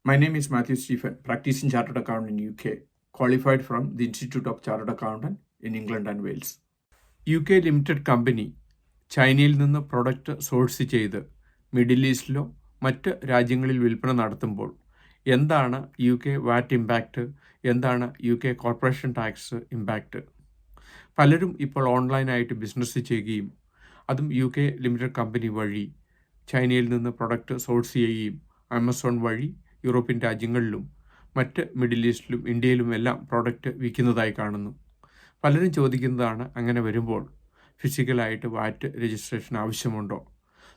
My name is Matthew Stephen, practicing chartered accountant in UK, qualified from the Institute of Chartered Accountant in England and Wales. UK limited company ചൈനയിൽ നിന്ന് product source ചെയ്ത് middle ഈസ്റ്റിലോ മറ്റ് രാജ്യങ്ങളിൽ വിൽപ്പന നടത്തുമ്പോൾ എന്താണ് UK വാറ്റ് impact, എന്താണ് UK corporation tax impact? പലരും ഇപ്പോൾ ഓൺലൈനായിട്ട് ബിസിനസ് ചെയ്യുകയും അതും UK ലിമിറ്റഡ് കമ്പനി വഴി ചൈനയിൽ നിന്ന് പ്രൊഡക്റ്റ് സോഴ്സ് ചെയ്യുകയും ആമസോൺ വഴി യൂറോപ്യൻ രാജ്യങ്ങളിലും മറ്റ് മിഡിൽ ഈസ്റ്റിലും ഇന്ത്യയിലും എല്ലാം പ്രോഡക്റ്റ് വിൽക്കുന്നതായി കാണുന്നു. പലരും ചോദിക്കുന്നതാണ്, അങ്ങനെ വരുമ്പോൾ ഫിസിക്കലായിട്ട് വാറ്റ് രജിസ്ട്രേഷൻ ആവശ്യമുണ്ടോ?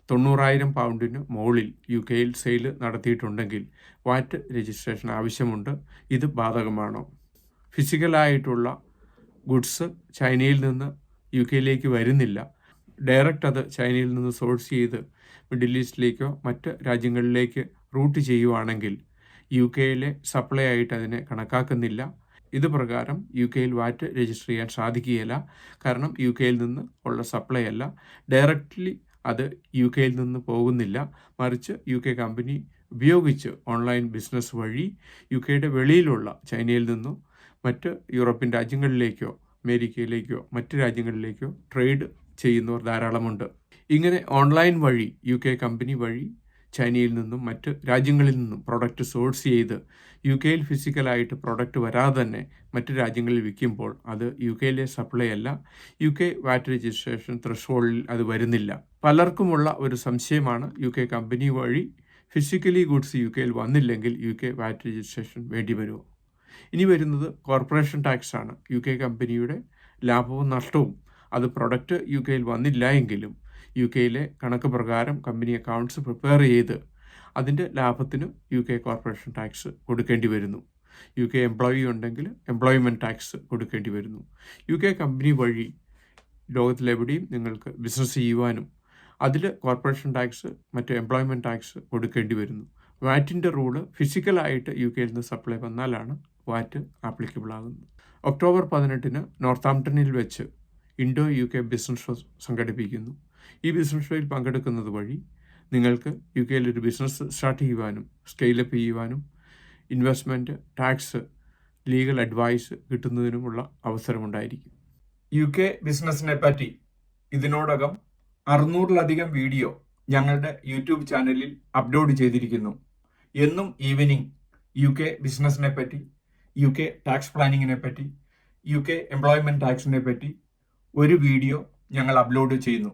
90,000 പൗണ്ടിന് മുകളിൽ UK സെയിൽ നടത്തിയിട്ടുണ്ടെങ്കിൽ വാറ്റ് രജിസ്ട്രേഷൻ ആവശ്യമുണ്ട്. ഇത് ബാധകമാണോ? ഫിസിക്കലായിട്ടുള്ള ഗുഡ്സ് ചൈനയിൽ നിന്ന് UK വരുന്നില്ല. ഡയറക്റ്റ് അത് ചൈനയിൽ നിന്ന് സോഴ്സ് ചെയ്ത് മിഡിൽ ഈസ്റ്റിലേക്കോ മറ്റ് രാജ്യങ്ങളിലേക്ക് റൂട്ട് ചെയ്യുവാണെങ്കിൽ UK സപ്ലൈ ആയിട്ട് അതിനെ കണക്കാക്കുന്നില്ല. ഇത് പ്രകാരം UK വാറ്റ് രജിസ്റ്റർ ചെയ്യാൻ സാധിക്കുകയില്ല. കാരണം UK നിന്ന് ഉള്ള സപ്ലൈ അല്ല, ഡയറക്റ്റ്ലി അത് UK നിന്ന് പോകുന്നില്ല. മറിച്ച് UK കമ്പനി ഉപയോഗിച്ച് ഓൺലൈൻ ബിസിനസ് വഴി UK വെളിയിലുള്ള ചൈനയിൽ നിന്നോ മറ്റ് യൂറോപ്യൻ രാജ്യങ്ങളിലേക്കോ അമേരിക്കയിലേക്കോ മറ്റ് രാജ്യങ്ങളിലേക്കോ ട്രേഡ് ചെയ്യുന്നവർ ധാരാളമുണ്ട്. ഇങ്ങനെ ഓൺലൈൻ വഴി UK കമ്പനി വഴി ചൈനയിൽ നിന്നും മറ്റ് രാജ്യങ്ങളിൽ നിന്നും പ്രൊഡക്റ്റ് സോഴ്സ് ചെയ്ത് UK ഫിസിക്കലായിട്ട് പ്രൊഡക്റ്റ് വരാതെ തന്നെ മറ്റ് രാജ്യങ്ങളിൽ വിൽക്കുമ്പോൾ അത് UK സപ്ലൈ അല്ല, UK വാറ്റ് രജിസ്ട്രേഷൻ ത്രെഷോൾഡിൽ അത് വരുന്നില്ല. പലർക്കുമുള്ള ഒരു സംശയമാണ്, UK കമ്പനി വഴി ഫിസിക്കലി ഗുഡ്സ് UK വന്നില്ലെങ്കിൽ UK വാറ്റ് രജിസ്ട്രേഷൻ വേണ്ടി വരുമോ? ഇനി വരുന്നത് കോർപ്പറേഷൻ ടാക്സ് ആണ്. UK കമ്പനിയുടെ ലാഭവും നഷ്ടവും അത് പ്രൊഡക്റ്റ് UK വന്നില്ല എങ്കിലും UK കണക്ക് പ്രകാരം കമ്പനി അക്കൗണ്ട്സ് പ്രിപ്പയർ ചെയ്ത് അതിൻ്റെ ലാഭത്തിന് UK കോർപ്പറേഷൻ ടാക്സ് കൊടുക്കേണ്ടി വരുന്നു. UK എംപ്ലോയി ഉണ്ടെങ്കിൽ എംപ്ലോയ്മെൻറ്റ് ടാക്സ് കൊടുക്കേണ്ടി വരുന്നു. UK കമ്പനി വഴി ലോകത്തിലെവിടെയും നിങ്ങൾക്ക് ബിസിനസ് ചെയ്യുവാനും അതിൽ കോർപ്പറേഷൻ ടാക്സ് മറ്റ് എംപ്ലോയ്മെൻറ്റ് ടാക്സ് കൊടുക്കേണ്ടി വരുന്നു. വാറ്റിൻ്റെ റൂള് ഫിസിക്കലായിട്ട് UK നിന്ന് സപ്ലൈ വന്നാലാണ് വാറ്റ് ആപ്ലിക്കബിൾ ആകുന്നത്. ഒക്ടോബർ 18 നോർത്താംപ്ടണിൽ വെച്ച് ഇൻഡോ UK ബിസിനസ് ഷോ സംഘടിപ്പിക്കുന്നു. ഈ ബിസിനസ് ഷോയിൽ പങ്കെടുക്കുന്നത് വഴി നിങ്ങൾക്ക് UK ഒരു ബിസിനസ് സ്റ്റാർട്ട് ചെയ്യുവാനും സ്കെയിലപ്പ് ചെയ്യുവാനും ഇൻവെസ്റ്റ്മെൻറ്റ്, ടാക്സ്, ലീഗൽ അഡ്വൈസ് കിട്ടുന്നതിനുമുള്ള അവസരമുണ്ടായിരിക്കും. UK ബിസിനസ്സിനെ പറ്റി ഇതിനോടകം 600-ലധികം വീഡിയോ ഞങ്ങളുടെ യൂട്യൂബ് ചാനലിൽ അപ്ലോഡ് ചെയ്തിരിക്കുന്നു. എന്നും ഈവനിങ് UK ബിസിനസ്സിനെ പറ്റി, UK ടാക്സ് പ്ലാനിങ്ങിനെ പറ്റി, UK എംപ്ലോയ്മെൻറ്റ് ടാക്സിനെ പറ്റി ഒരു വീഡിയോ ഞങ്ങൾ അപ്ലോഡ് ചെയ്യുന്നു.